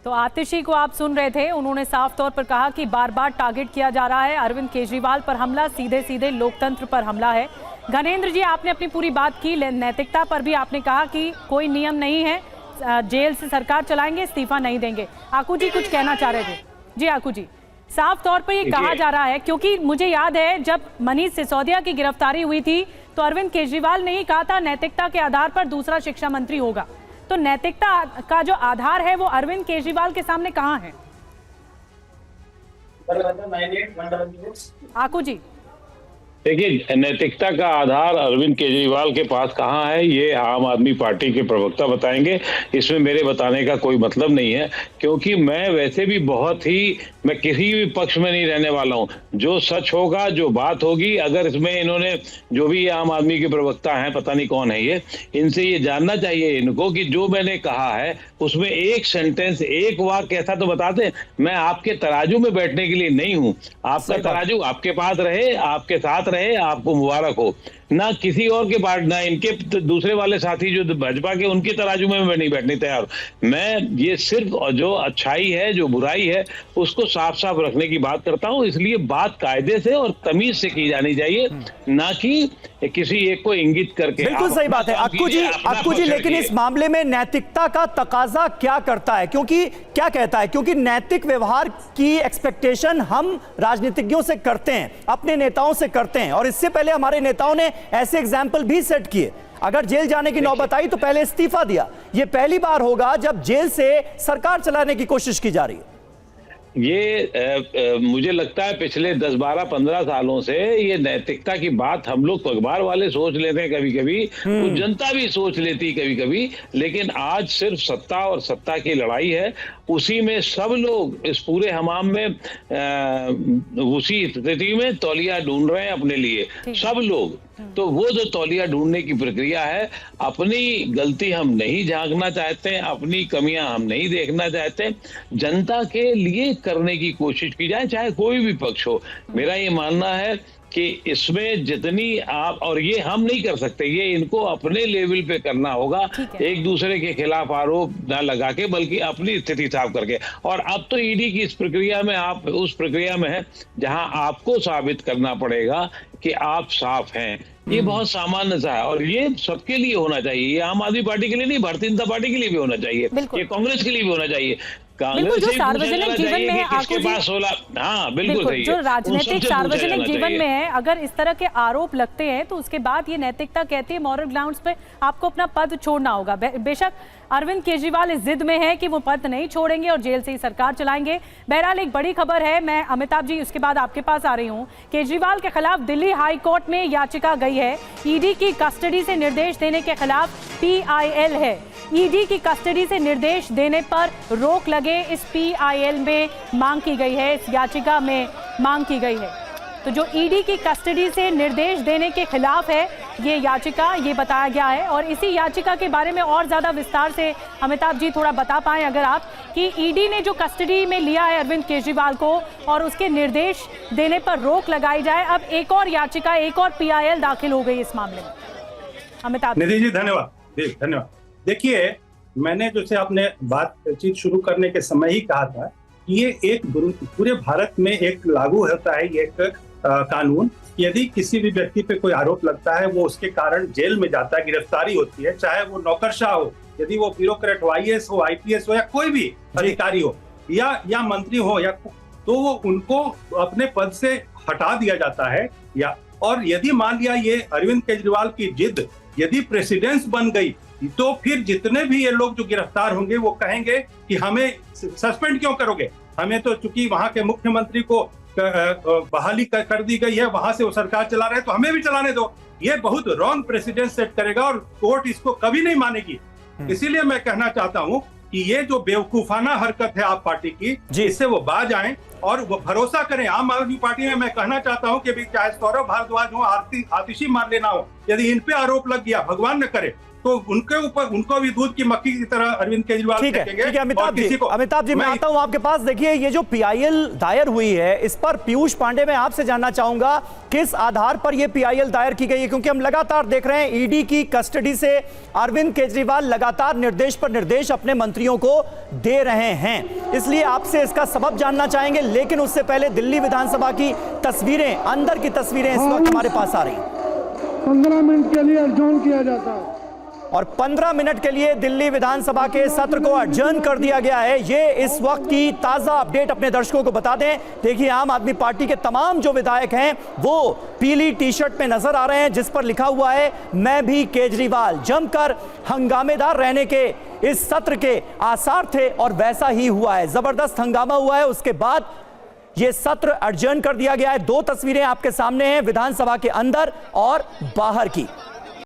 तो आतिशी को आप सुन रहे थे, उन्होंने साफ तौर पर कहा कि बार बार टारगेट किया जा रहा है, अरविंद केजरीवाल पर हमला सीधे सीधे लोकतंत्र पर हमला है। घनेंद्र जी, आपने अपनी पूरी बात की, नैतिकता पर भी आपने कहा कि कोई नियम नहीं है, जेल से सरकार चलाएंगे, इस्तीफा नहीं देंगे। आकू जी कुछ कहना चाह रहे थे। जी आकू जी, साफ तौर पर ये कहा जा रहा है, क्योंकि मुझे याद है जब मनीष सिसोदिया की गिरफ्तारी हुई थी तो अरविंद केजरीवाल ने ही कहा था नैतिकता के आधार पर दूसरा शिक्षा मंत्री होगा। तो नैतिकता का जो आधार है वो अरविंद केजरीवाल के सामने कहाँ है? आकू जी देखिए, नैतिकता का आधार अरविंद केजरीवाल के पास कहाँ है ये आम आदमी पार्टी के प्रवक्ता बताएंगे। इसमें मेरे बताने का कोई मतलब नहीं है, क्योंकि मैं वैसे भी मैं किसी भी पक्ष में नहीं रहने वाला हूँ। जो सच होगा, जो बात होगी, अगर इसमें इन्होंने जो भी आम आदमी के प्रवक्ता हैं, पता नहीं कौन है ये, इनसे ये जानना चाहिए इनको कि जो मैंने कहा है उसमें एक सेंटेंस, एक वाक्य ऐसा तो बता दें। मैं आपके तराजू में बैठने के लिए नहीं हूँ। आपका तराजू आपके पास रहे, आपके साथ रहे, आपको मुबारक हो। ना किसी और के पास, ना इनके दूसरे वाले साथी जो भाजपा के, उनकी तराजू में मैं नहीं बैठने तैयार। मैं ये सिर्फ जो अच्छाई है, जो बुराई है, उसको साफ साफ रखने की बात करता हूं। इसलिए बात कायदे से और तमीज से की जानी चाहिए, ना कि किसी एक को इंगित करके। बिल्कुल सही बात है अक्कू जी, लेकिन इस मामले में नैतिकता का तकाजा क्या करता है? क्योंकि क्या कहता है, क्योंकि नैतिक व्यवहार की एक्सपेक्टेशन हम राजनीतिज्ञों से करते हैं, अपने नेताओं से करते हैं, और इससे पहले हमारे नेताओं ने ऐसे एग्जाम्पल भी सेट किए। अगर जेल जाने की नौबत आई तो पहले इस्तीफा दिया। यह पहली बार होगा जब जेल से सरकार चलाने की कोशिश की जा रही है। ये मुझे लगता है पिछले 10, 12, 15 सालों से ये नैतिकता की बात हम लोग तो अखबार वाले सोच लेते हैं कभी कभी, तो जनता भी सोच लेती कभी कभी, लेकिन आज सिर्फ सत्ता और सत्ता की लड़ाई है। उसी में सब लोग इस पूरे हमाम में उसी स्थिति में तौलिया ढूंढ रहे हैं अपने लिए, सब लोग। तो वो जो तौलिया ढूंढने की प्रक्रिया है, अपनी गलती हम नहीं झांकना चाहते, अपनी कमियां हम नहीं देखना चाहते, जनता के लिए करने की कोशिश की जाए, चाहे कोई भी पक्ष हो। मेरा ये मानना है कि इसमें जितनी आप, और ये हम नहीं कर सकते, ये इनको अपने लेवल पे करना होगा, एक दूसरे के खिलाफ आरोप ना लगा के, बल्कि अपनी स्थिति साफ करके। और अब तो ईडी की इस प्रक्रिया में, आप उस प्रक्रिया में है जहां आपको साबित करना पड़ेगा कि आप साफ हैं। ये बहुत सामान्य सा है, और ये सबके लिए होना चाहिए। ये आम आदमी पार्टी के लिए नहीं, भारतीय जनता पार्टी के लिए भी होना चाहिए, ये कांग्रेस के लिए भी होना चाहिए। बिल्कुल, जो सार्वजनिक जीवन में है आकू जी, हाँ बिल्कुल सही है, जो राजनीतिक सार्वजनिक जीवन में है, अगर इस तरह के आरोप लगते हैं तो उसके बाद ये नैतिकता कहती है मॉरल ग्राउंड्स पे आपको अपना पद छोड़ना होगा। बेशक अरविंद केजरीवाल इस जिद में है कि वो पद नहीं छोड़ेंगे और जेल से ही सरकार चलाएंगे। बहरहाल एक बड़ी खबर है, मैं अमिताभ जी उसके बाद आपके पास आ रही हूँ। केजरीवाल के खिलाफ दिल्ली हाई कोर्ट में याचिका गई है। ईडी की कस्टडी से निर्देश देने के खिलाफ PIL है। ईडी की कस्टडी से निर्देश देने पर रोक लगे, इस PIL में मांग की गई है, इस याचिका में मांग की गई है। तो जो ईडी की कस्टडी से निर्देश देने के खिलाफ है ये याचिका, ये बताया गया है। और इसी याचिका के बारे में और ज्यादा विस्तार से अमिताभ जी थोड़ा बता पाएं अगर आप, कि ईडी ने जो कस्टडी में लिया है अरविंद केजरीवाल को और उसके निर्देश देने पर रोक लगाई जाए, अब एक और याचिका, एक और PIL दाखिल हो गई इस मामले में। अमिताभ निधि जी धन्यवाद। देखिए, मैंने जैसे आपने बातचीत शुरू करने के समय ही कहा था, ये एक पूरे भारत में एक लागू होता है ये एक कानून। यदि किसी भी व्यक्ति पे कोई आरोप लगता है, वो उसके कारण जेल में जाता है, गिरफ्तारी होती है, चाहे वो नौकरशाह हो, यदि वो ब्यूरोक्रेट हो, IAS हो, IPS हो, या कोई भी अधिकारी हो, या मंत्री हो, या तो वो उनको अपने पद से हटा दिया जाता है। या और यदि मान लिया ये अरविंद केजरीवाल की जिद यदि प्रेसिडेंस बन गई, तो फिर जितने भी ये लोग जो गिरफ्तार होंगे वो कहेंगे कि हमें सस्पेंड क्यों करोगे, हमें तो चूंकि वहां के मुख्यमंत्री को बहाली कर दी गई है, वहां से वो सरकार चला रहे हैं, तो हमें भी चलाने दो। ये बहुत रॉन्ग प्रेसिडेंट सेट करेगा और कोर्ट इसको कभी नहीं मानेगी। इसीलिए मैं कहना चाहता हूं कि ये जो बेवकूफाना हरकत है आप पार्टी की, इससे वो बाज आए और वो भरोसा करें। आम आदमी पार्टी में मैं कहना चाहता हूं कि चाहे सौरभ भारद्वाज हो, आतिशी मार लेना हो, यदि इन पे आरोप लग गया, भगवान न करे, तो उनके ऊपर उनको भी दूध की मक्खी की तरह अरविंद केजरीवाल ठीक है अमिताभ जी मैं आता हूं आपके पास। देखिए ये जो PIL दायर हुई है इस पर पीयूष पांडे मैं आपसे जानना चाहूंगा किस आधार पर यह PIL दायर की गई है, क्योंकि हम लगातार देख रहे हैं ईडी की कस्टडी से अरविंद केजरीवाल लगातार निर्देश पर निर्देश अपने मंत्रियों को दे रहे हैं, इसलिए आपसे इसका सबब जानना चाहेंगे। लेकिन उससे पहले दिल्ली विधानसभा की तस्वीरें, अंदर की तस्वीरें इस वक्त हमारे पास आ रही। 15 मिनट के लिए अडजॉर्न किया जाता है और 15 मिनट के लिए दिल्ली विधानसभा के सत्र को अडजर्न कर दिया गया है। ये इस वक्त की ताजा अपडेट अपने दर्शकों को बता दें। देखिए आम आदमी पार्टी के तमाम जो विधायक हैं वो पीली टी शर्ट में नजर आ रहे हैं जिस पर लिखा हुआ है मैं भी केजरीवाल। जमकर हंगामेदार रहने के इस सत्र के आसार थे और वैसा ही हुआ है, जबरदस्त हंगामा हुआ है। उसके बाद यह सत्र अडजर्न कर दिया गया है। दो तस्वीरें आपके सामने हैं, विधानसभा के अंदर और बाहर की।